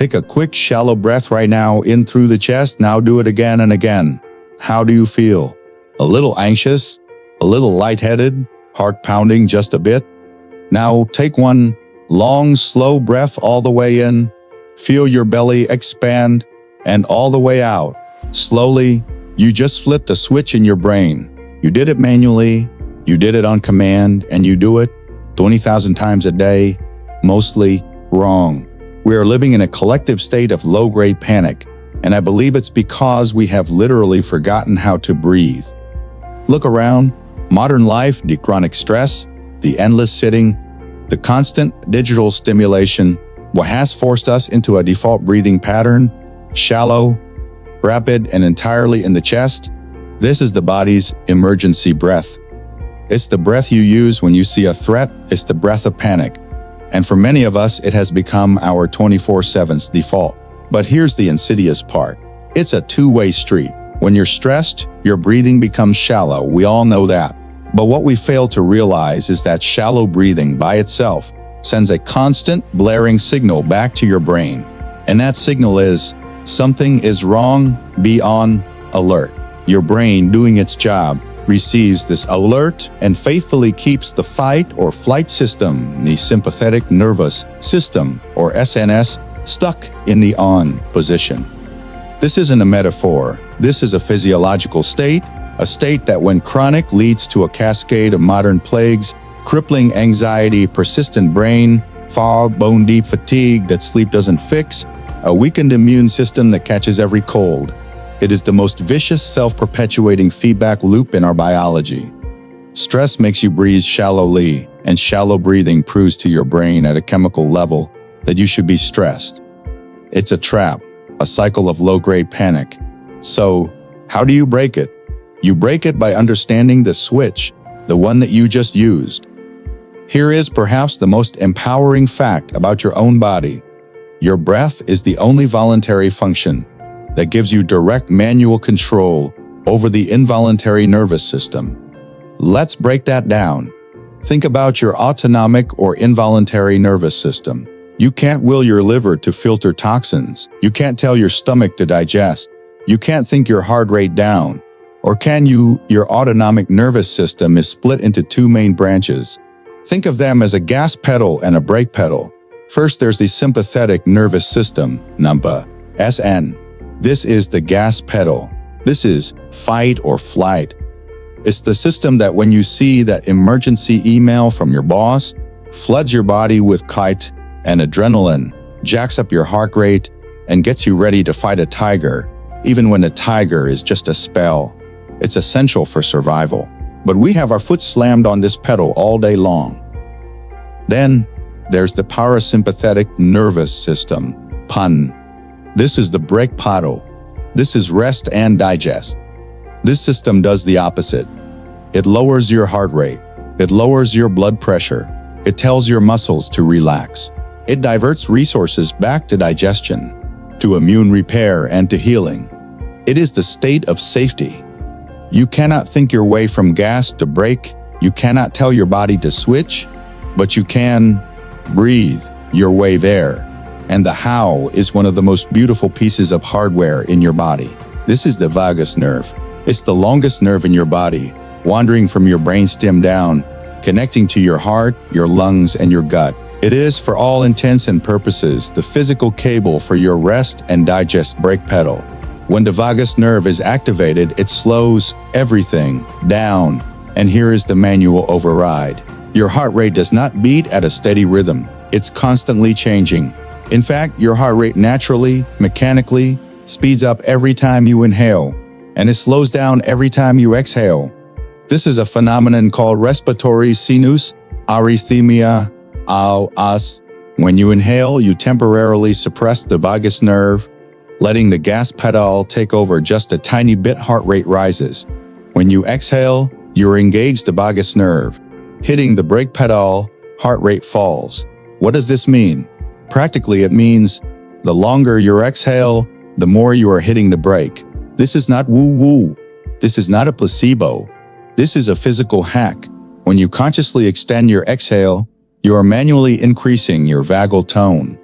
Take a quick, shallow breath right now in through the chest. Now do it again and again. How do you feel? A little anxious? A little lightheaded? Heart pounding just a bit? Now take one long, slow breath all the way in. Feel your belly expand and all the way out. Slowly, you just flipped a switch in your brain. You did it manually, you did it on command, and you do it 20,000 times a day, mostly wrong. We are living in a collective state of low-grade panic, and I believe it's because we have literally forgotten how to breathe. Look around. Modern life, the chronic stress, the endless sitting, the constant digital stimulation, what has forced us into a default breathing pattern, shallow, rapid, and entirely in the chest. This is the body's emergency breath. It's the breath you use when you see a threat. It's the breath of panic. And for many of us, it has become our 24/7 default. But here's the insidious part. It's a two-way street. When you're stressed, your breathing becomes shallow. We all know that. But what we fail to realize is that shallow breathing by itself sends a constant blaring signal back to your brain. And that signal is, something is wrong, be on alert. Your brain, doing its job, receives this alert and faithfully keeps the fight or flight system, the sympathetic nervous system, or SNS, stuck in the on position. This isn't a metaphor. This is a physiological state, a state that when chronic leads to a cascade of modern plagues, crippling anxiety, persistent brain fog, bone-deep fatigue that sleep doesn't fix, a weakened immune system that catches every cold. It is the most vicious self-perpetuating feedback loop in our biology. Stress makes you breathe shallowly, and shallow breathing proves to your brain at a chemical level that you should be stressed. It's a trap, a cycle of low-grade panic. So, how do you break it? You break it by understanding the switch, the one that you just used. Here is perhaps the most empowering fact about your own body. Your breath is the only voluntary function that gives you direct manual control over the involuntary nervous system. Let's break that down. Think about your autonomic or involuntary nervous system. You can't will your liver to filter toxins. You can't tell your stomach to digest. You can't think your heart rate down. Or can you? Your autonomic nervous system is split into two main branches. Think of them as a gas pedal and a brake pedal. First, there's the sympathetic nervous system, number SN. This is the gas pedal. This is fight or flight. It's the system that when you see that emergency email from your boss, floods your body with kite and adrenaline, jacks up your heart rate, and gets you ready to fight a tiger, even when the tiger is just a spell. It's essential for survival. But we have our foot slammed on this pedal all day long. Then, there's the parasympathetic nervous system, PUN. This is the brake pedal. This is rest and digest. This system does the opposite. It lowers your heart rate. It lowers your blood pressure. It tells your muscles to relax. It diverts resources back to digestion, to immune repair, and to healing. It is the state of safety. You cannot think your way from gas to brake. You cannot tell your body to switch, but you can breathe your way there. And the how is one of the most beautiful pieces of hardware in your body. This is the vagus nerve. It's the longest nerve in your body, wandering from your brainstem down, connecting to your heart, your lungs, and your gut. It is, for all intents and purposes, the physical cable for your rest and digest brake pedal. When the vagus nerve is activated, it slows everything down. And here is the manual override. Your heart rate does not beat at a steady rhythm. It's constantly changing. In fact, your heart rate naturally, mechanically, speeds up every time you inhale, and it slows down every time you exhale. This is a phenomenon called respiratory sinus arrhythmia, AS. When you inhale, you temporarily suppress the vagus nerve, letting the gas pedal take over just a tiny bit. Heart rate rises. When you exhale, you engage the vagus nerve. Hitting the brake pedal, heart rate falls. What does this mean? Practically, it means the longer your exhale, the more you are hitting the brake. This is not woo-woo. This is not a placebo. This is a physical hack. When you consciously extend your exhale, you are manually increasing your vagal tone.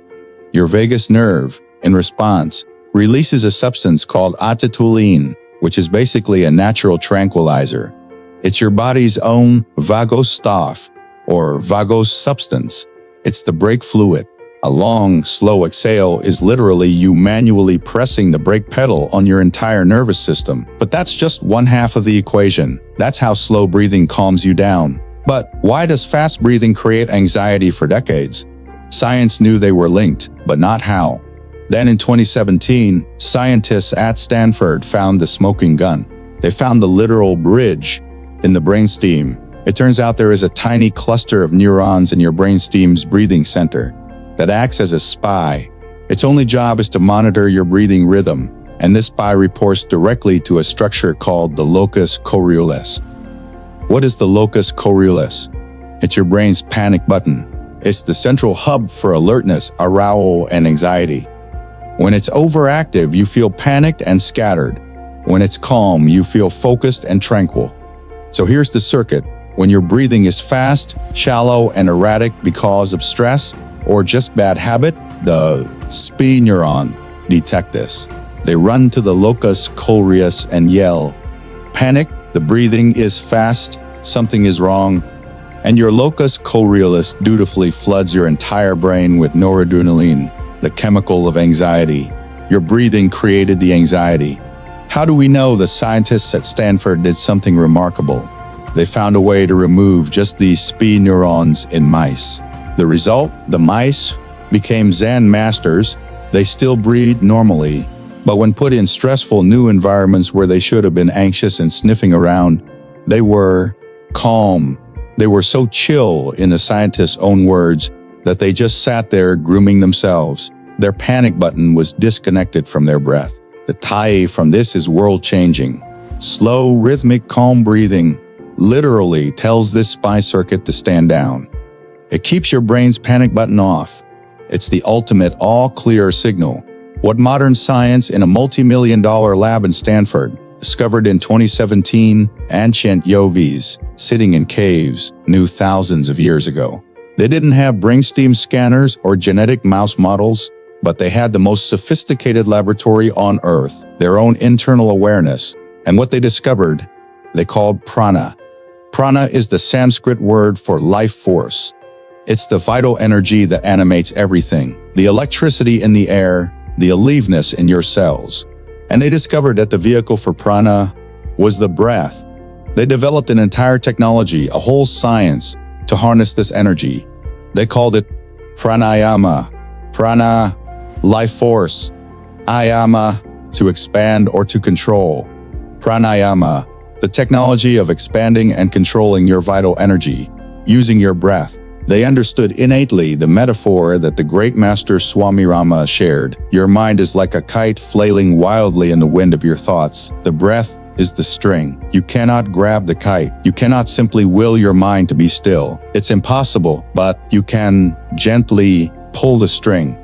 Your vagus nerve, in response, releases a substance called acetylcholine, which is basically a natural tranquilizer. It's your body's own vagus stuff, or vagus substance. It's the brake fluid. A long, slow exhale is literally you manually pressing the brake pedal on your entire nervous system. But that's just one half of the equation. That's how slow breathing calms you down. But why does fast breathing create anxiety for decades? Science knew they were linked, but not how. Then in 2017, scientists at Stanford found the smoking gun. They found the literal bridge in the brainstem. It turns out there is a tiny cluster of neurons in your brainstem's breathing center that acts as a spy. Its only job is to monitor your breathing rhythm, and this spy reports directly to a structure called the locus coeruleus. What is the locus coeruleus? It's your brain's panic button. It's the central hub for alertness, arousal, and anxiety. When it's overactive, you feel panicked and scattered. When it's calm, you feel focused and tranquil. So here's the circuit. When your breathing is fast, shallow, and erratic because of stress or just bad habit, the SPI neuron detect this. They run to the locus coeruleus and yell, "Panic, the breathing is fast, something is wrong." And your locus coeruleus dutifully floods your entire brain with noradrenaline, the chemical of anxiety. Your breathing created the anxiety. How do we know the scientists at Stanford did something remarkable? They found a way to remove just these SPI neurons in mice. The result? The mice became Zen masters. They still breathe normally, but when put in stressful new environments where they should have been anxious and sniffing around, they were calm. They were so chill, in the scientists' own words, that they just sat there grooming themselves. Their panic button was disconnected from their breath. The takeaway from this is world-changing. Slow, rhythmic, calm breathing literally tells this spy circuit to stand down. It keeps your brain's panic button off. It's the ultimate all-clear signal. What modern science in a multi-million-dollar lab in Stanford discovered in 2017, ancient yogis sitting in caves knew thousands of years ago. They didn't have brainstem scanners or genetic mouse models, but they had the most sophisticated laboratory on Earth, their own internal awareness. And what they discovered, they called prana. Prana is the Sanskrit word for life force. It's the vital energy that animates everything, the electricity in the air, the aliveness in your cells. And they discovered that the vehicle for prana was the breath. They developed an entire technology, a whole science, to harness this energy. They called it Pranayama. Prana, life force. Ayama, to expand or to control. Pranayama, the technology of expanding and controlling your vital energy, using your breath. They understood innately the metaphor that the great master Swami Rama shared. Your mind is like a kite flailing wildly in the wind of your thoughts. The breath is the string. You cannot grab the kite. You cannot simply will your mind to be still. It's impossible, but you can gently pull the string.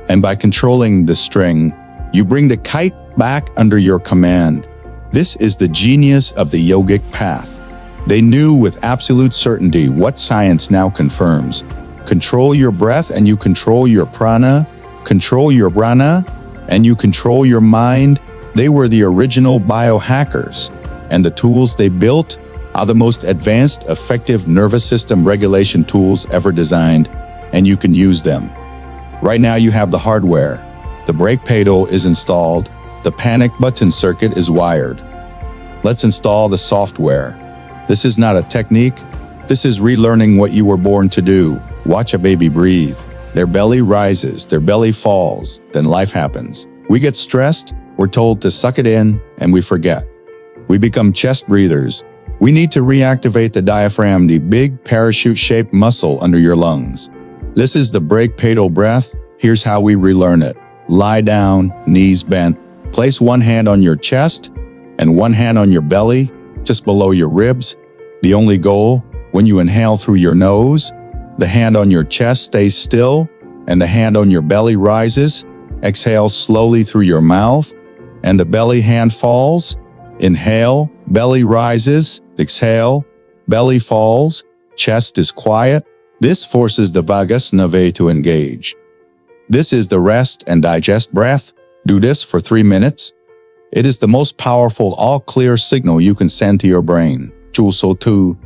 And by controlling the string, you bring the kite back under your command. This is the genius of the yogic path. They knew with absolute certainty what science now confirms. Control your breath and you control your prana. Control your prana and you control your mind. They were the original biohackers, and the tools they built are the most advanced, effective nervous system regulation tools ever designed, and you can use them. Right now you have the hardware. The brake pedal is installed. The panic button circuit is wired. Let's install the software. This is not a technique. This is relearning what you were born to do. Watch a baby breathe. Their belly rises, their belly falls, then life happens. We get stressed, we're told to suck it in, and we forget. We become chest breathers. We need to reactivate the diaphragm, the big parachute-shaped muscle under your lungs. This is the brake pedal breath. Here's how we relearn it. Lie down, knees bent. Place one hand on your chest and one hand on your belly, just below your ribs. The only goal, when you inhale through your nose, the hand on your chest stays still and the hand on your belly rises. Exhale slowly through your mouth and the belly hand falls. Inhale, belly rises. Exhale, belly falls. Chest is quiet. This forces the vagus nerve to engage. This is the rest and digest breath. Do this for 3 minutes. It is the most powerful all-clear signal you can send to your brain. Chulso 2.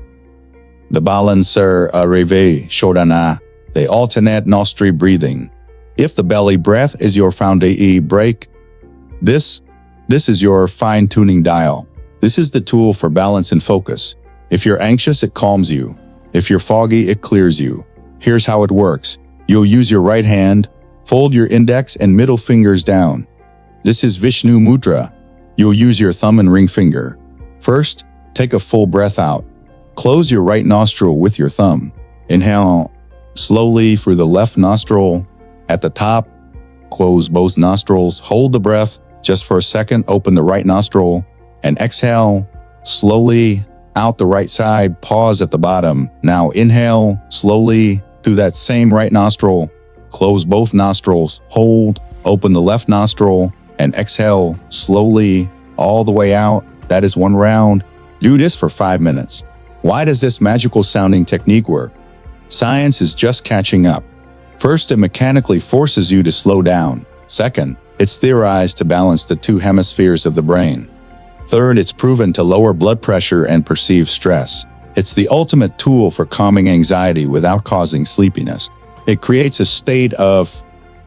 The balancer arrive, Shodhana, the alternate nostril breathing. If the belly breath is your foundation break, this is your fine-tuning dial. This is the tool for balance and focus. If you're anxious, it calms you. If you're foggy, it clears you. Here's how it works. You'll use your right hand, fold your index and middle fingers down. This is Vishnu Mudra. You'll use your thumb and ring finger. First, take a full breath out. Close your right nostril with your thumb. Inhale slowly through the left nostril. At the top, close both nostrils. Hold the breath just for a second. Open the right nostril and exhale slowly out the right side. Pause at the bottom. Now inhale slowly through that same right nostril. Close both nostrils. Hold, open the left nostril and exhale slowly all the way out. That is 1 round. Do this for 5 minutes. Why does this magical sounding technique work? Science is just catching up. First, it mechanically forces you to slow down. Second, it's theorized to balance the 2 hemispheres of the brain. Third, it's proven to lower blood pressure and perceived stress. It's the ultimate tool for calming anxiety without causing sleepiness. It creates a state of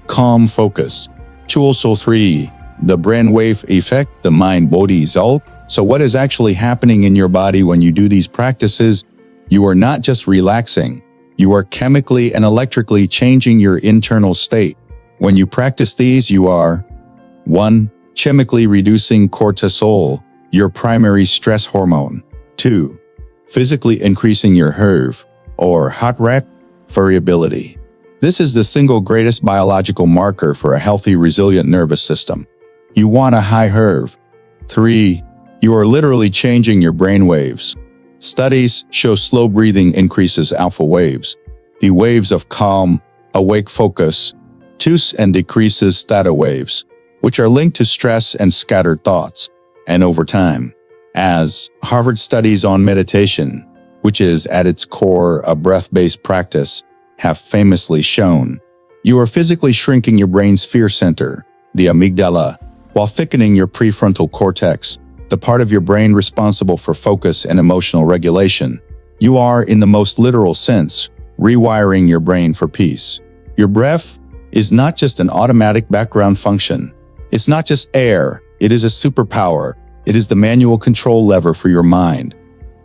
calm focus. Chulso 3, the brainwave effect, the mind-body zalt. So what is actually happening in your body when you do these practices? You are not just relaxing. You are chemically and electrically changing your internal state. When you practice these, you are 1. Chemically reducing cortisol, your primary stress hormone. 2. Physically increasing your HRV, or heart rate variability. This is the single greatest biological marker for a healthy, resilient nervous system. You want a high HRV. 3. You are literally changing your brain waves. Studies show slow breathing increases alpha waves, the waves of calm, awake focus, and decreases theta waves, which are linked to stress and scattered thoughts. And over time, as Harvard studies on meditation, which is at its core a breath-based practice, have famously shown, you are physically shrinking your brain's fear center, the amygdala, while thickening your prefrontal cortex, the part of your brain responsible for focus and emotional regulation. You are, in the most literal sense, rewiring your brain for peace. Your breath is not just an automatic background function. It's not just air. It is a superpower. It is the manual control lever for your mind.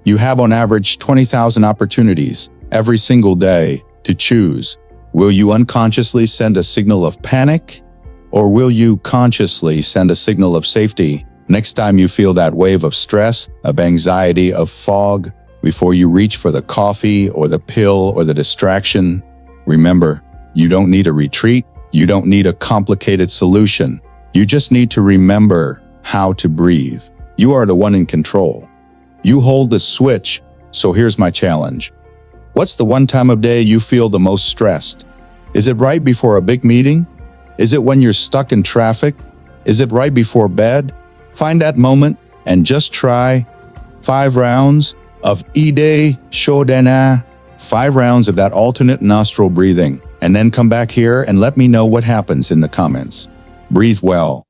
You have on average 20,000 opportunities every single day to choose. Will you unconsciously send a signal of panic? Or will you consciously send a signal of safety? Next time you feel that wave of stress, of anxiety, of fog, before you reach for the coffee or the pill or the distraction, remember, you don't need a retreat. You don't need a complicated solution. You just need to remember how to breathe. You are the one in control. You hold the switch. So here's my challenge. What's the one time of day you feel the most stressed? Is it right before a big meeting? Is it when you're stuck in traffic? Is it right before bed? Find that moment and just try 5 rounds of Ide Shodhana, 5 rounds of that alternate nostril breathing, and then come back here and let me know what happens in the comments. Breathe well.